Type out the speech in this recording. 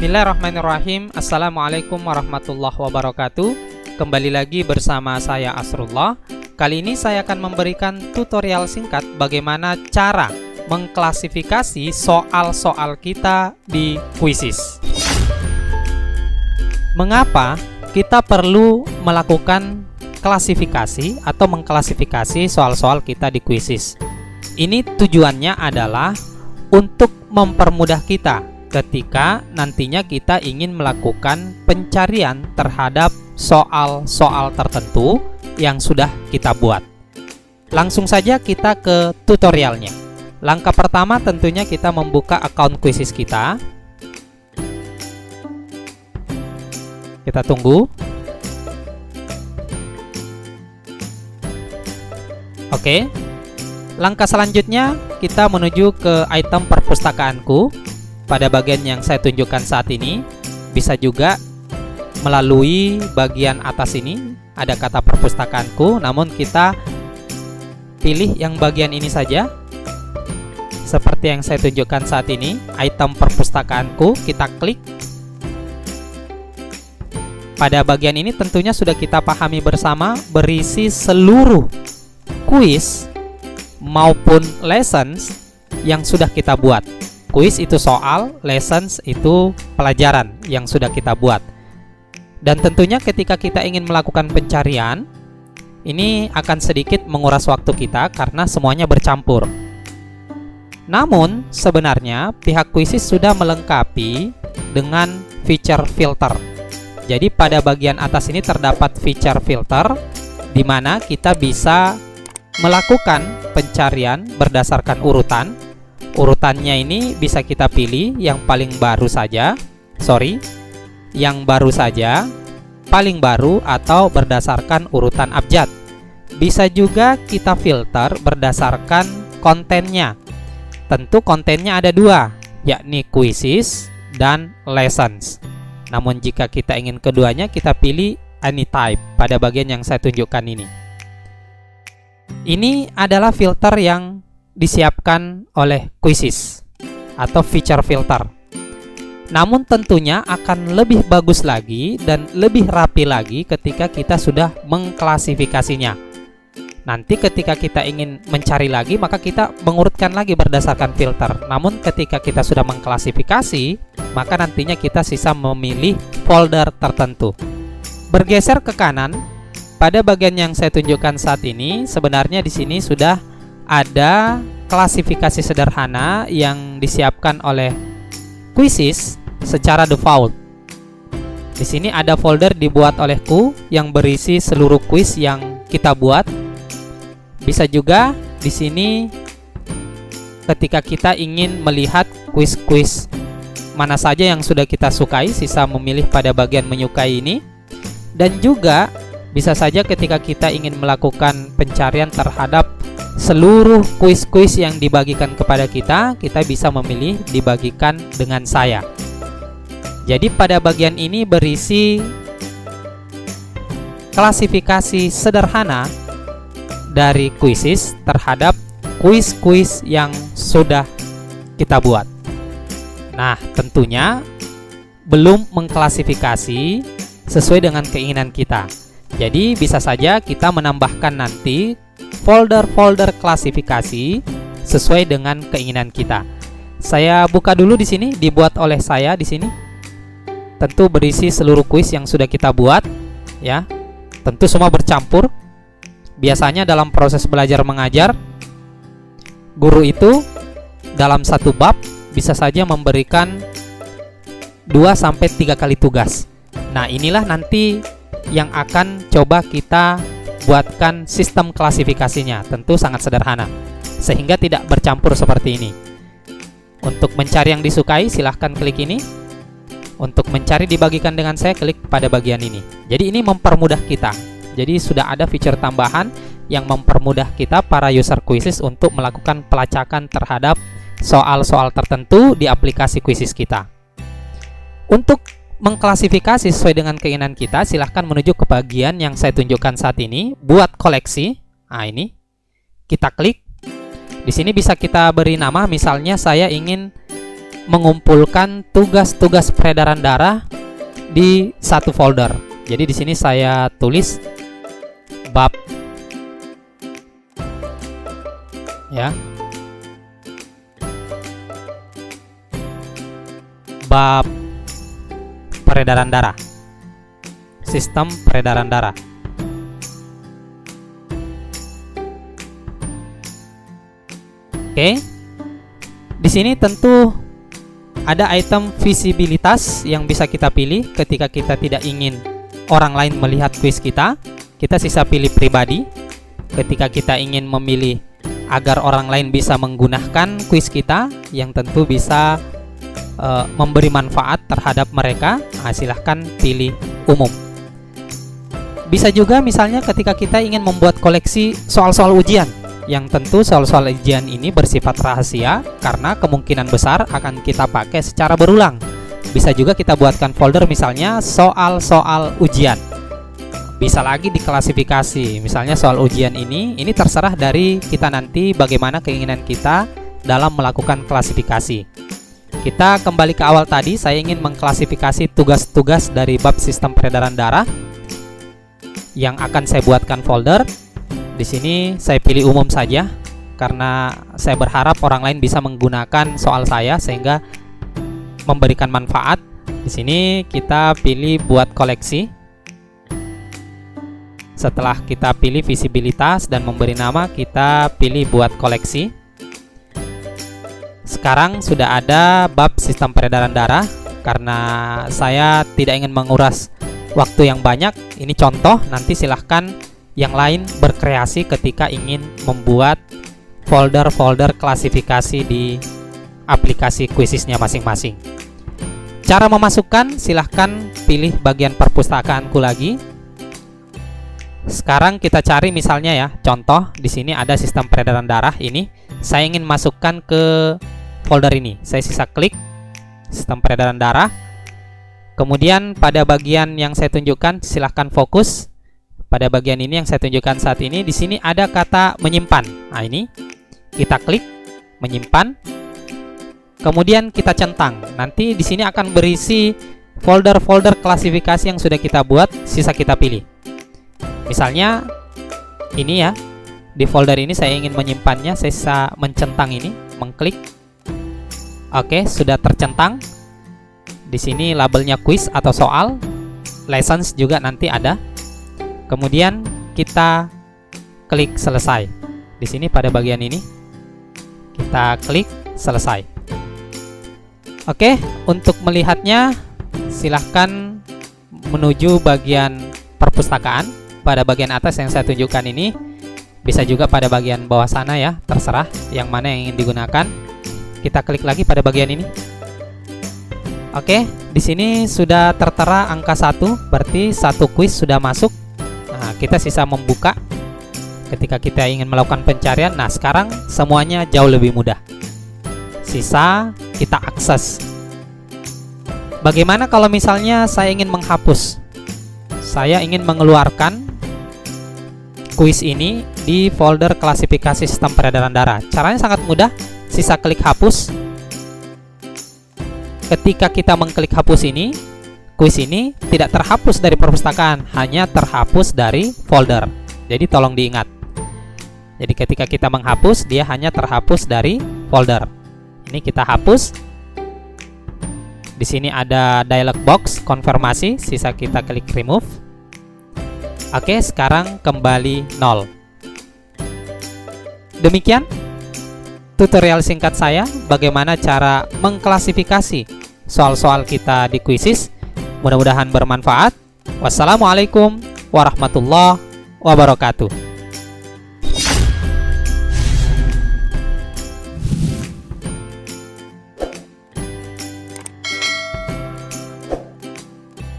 Bismillahirrahmanirrahim. Assalamualaikum warahmatullahi wabarakatuh. Kembali lagi bersama saya Asrullah. Kali ini saya akan memberikan tutorial singkat bagaimana cara mengklasifikasi soal-soal kita di Quizizz. Mengapa kita perlu melakukan klasifikasi atau mengklasifikasi soal-soal kita di Quizizz? Ini tujuannya adalah untuk mempermudah kita ketika nantinya kita ingin melakukan pencarian terhadap soal-soal tertentu yang sudah kita buat. Langsung saja kita ke tutorialnya. Langkah pertama tentunya kita membuka akun Quizizz kita. Kita tunggu. Oke. Langkah selanjutnya kita menuju ke item perpustakaanku. Pada bagian yang saya tunjukkan saat ini, bisa juga melalui bagian atas ini ada kata perpustakaanku, namun kita pilih yang bagian ini saja. Seperti yang saya tunjukkan saat ini, item perpustakaanku, kita klik. Pada bagian ini tentunya sudah kita pahami bersama, berisi seluruh kuis maupun lessons yang sudah kita buat. Kuis itu soal, lessons itu pelajaran yang sudah kita buat. Dan tentunya ketika kita ingin melakukan pencarian, ini akan sedikit menguras waktu kita karena semuanya bercampur. Namun sebenarnya pihak Quizizz sudah melengkapi dengan feature filter. Jadi pada bagian atas ini terdapat feature filter di mana kita bisa melakukan pencarian berdasarkan urutan. Urutannya ini bisa kita pilih yang paling baru saja, yang baru saja, paling baru, atau berdasarkan urutan abjad. Bisa juga kita filter berdasarkan kontennya. Tentu kontennya ada dua, yakni Quizizz dan lessons. Namun jika kita ingin keduanya, kita pilih anytype pada bagian yang saya tunjukkan ini. Ini adalah filter yang disiapkan oleh Quizizz atau feature filter. Namun tentunya akan lebih bagus lagi dan lebih rapi lagi ketika kita sudah mengklasifikasinya. Nanti ketika kita ingin mencari lagi, maka kita mengurutkan lagi berdasarkan filter. Namun ketika kita sudah mengklasifikasi, maka nantinya kita sisa memilih folder tertentu. Bergeser ke kanan, pada bagian yang saya tunjukkan saat ini, sebenarnya di sini sudah ada klasifikasi sederhana yang disiapkan oleh Quizizz secara default. Di sini ada folder dibuat olehku yang berisi seluruh kuis yang kita buat. Bisa juga di sini ketika kita ingin melihat kuis-kuis mana saja yang sudah kita sukai, sisa memilih pada bagian menyukai ini. Dan juga bisa saja ketika kita ingin melakukan pencarian terhadap seluruh kuis-kuis yang dibagikan kepada kita, kita bisa memilih dibagikan dengan saya. Jadi pada bagian ini berisi klasifikasi sederhana dari Quizizz terhadap kuis-kuis yang sudah kita buat. Nah, tentunya belum mengklasifikasi sesuai dengan keinginan kita. Jadi bisa saja kita menambahkan nanti folder-folder klasifikasi sesuai dengan keinginan kita. Saya buka dulu di sini, dibuat oleh saya di sini. Tentu berisi seluruh kuis yang sudah kita buat, ya. Tentu semua bercampur. Biasanya dalam proses belajar mengajar, guru itu dalam satu bab bisa saja memberikan 2-3 kali tugas. Nah, inilah nanti yang akan coba kita buatkan sistem klasifikasinya. Tentu sangat sederhana sehingga tidak bercampur seperti ini. Untuk mencari yang disukai silahkan klik ini. Untuk mencari dibagikan dengan saya, klik pada bagian ini. Jadi ini mempermudah kita. Jadi sudah ada fitur tambahan yang mempermudah kita para user Quizizz untuk melakukan pelacakan terhadap soal-soal tertentu di aplikasi Quizizz kita. Untuk mengklasifikasi sesuai dengan keinginan kita, silahkan menuju ke bagian yang saya tunjukkan saat ini, buat koleksi. Nah, ini kita klik. Di sini bisa kita beri nama, misalnya saya ingin mengumpulkan tugas-tugas peredaran darah di satu folder. Jadi di sini saya tulis bab, ya, bab peredaran darah, sistem peredaran darah. Oke, di sini tentu ada item visibilitas yang bisa kita pilih ketika kita tidak ingin orang lain melihat kuis kita. Kita sisa pilih pribadi. Ketika kita ingin memilih agar orang lain bisa menggunakan kuis kita, yang tentu bisa memberi manfaat terhadap mereka, silahkan pilih umum. Bisa juga misalnya ketika kita ingin membuat koleksi soal-soal ujian, yang tentu soal-soal ujian ini bersifat rahasia karena kemungkinan besar akan kita pakai secara berulang. Bisa juga kita buatkan folder misalnya soal-soal ujian. Bisa lagi diklasifikasi, misalnya soal ujian ini terserah dari kita nanti bagaimana keinginan kita dalam melakukan klasifikasi. Kita kembali ke awal tadi, saya ingin mengklasifikasi tugas-tugas dari bab sistem peredaran darah yang akan saya buatkan folder. Di sini saya pilih umum saja karena saya berharap orang lain bisa menggunakan soal saya sehingga memberikan manfaat. Di sini kita pilih buat koleksi. Setelah kita pilih visibilitas dan memberi nama, kita pilih buat koleksi. Sekarang sudah ada bab sistem peredaran darah. Karena saya tidak ingin menguras waktu yang banyak, ini contoh, nanti silahkan yang lain berkreasi ketika ingin membuat folder-folder klasifikasi di aplikasi Quizizz-nya masing-masing. Cara memasukkan, silahkan pilih bagian perpustakaanku lagi. Sekarang kita cari misalnya ya, contoh di sini ada sistem peredaran darah ini. Saya ingin masukkan ke folder ini. Saya sisa klik sistem peredaran darah. Kemudian pada bagian yang saya tunjukkan silahkan fokus. Pada bagian ini yang saya tunjukkan saat ini, di sini ada kata menyimpan. Nah, ini kita klik menyimpan. Kemudian kita centang. Nanti di sini akan berisi folder-folder klasifikasi yang sudah kita buat, sisa kita pilih. Misalnya ini ya, di folder ini saya ingin menyimpannya, saya bisa mencentang ini, mengklik. Oke, sudah tercentang. Di sini labelnya quiz atau soal, lessons juga nanti ada. Kemudian kita klik selesai. Di sini pada bagian ini kita klik selesai. Oke, untuk melihatnya silahkan menuju bagian perpustakaan. Pada bagian atas yang saya tunjukkan ini, bisa juga pada bagian bawah sana ya, terserah yang mana yang ingin digunakan. Kita klik lagi pada bagian ini. Oke, di sini sudah tertera angka 1, berarti satu kuis sudah masuk. Nah, kita sisa membuka ketika kita ingin melakukan pencarian. Nah, sekarang semuanya jauh lebih mudah. Sisa kita akses. Bagaimana kalau misalnya saya ingin menghapus? Saya ingin mengeluarkan kuis ini di folder klasifikasi sistem peredaran darah. Caranya sangat mudah, sisa klik hapus. Ketika kita mengklik hapus ini, kuis ini tidak terhapus dari perpustakaan, hanya terhapus dari folder. Jadi tolong diingat. Jadi ketika kita menghapus, dia hanya terhapus dari folder. Ini kita hapus. Di sini ada dialog box konfirmasi, sisa kita klik remove. Oke, sekarang kembali 0. Demikian tutorial singkat saya bagaimana cara mengklasifikasi soal-soal kita di Quizizz. Mudah-mudahan bermanfaat. Wassalamualaikum warahmatullahi wabarakatuh.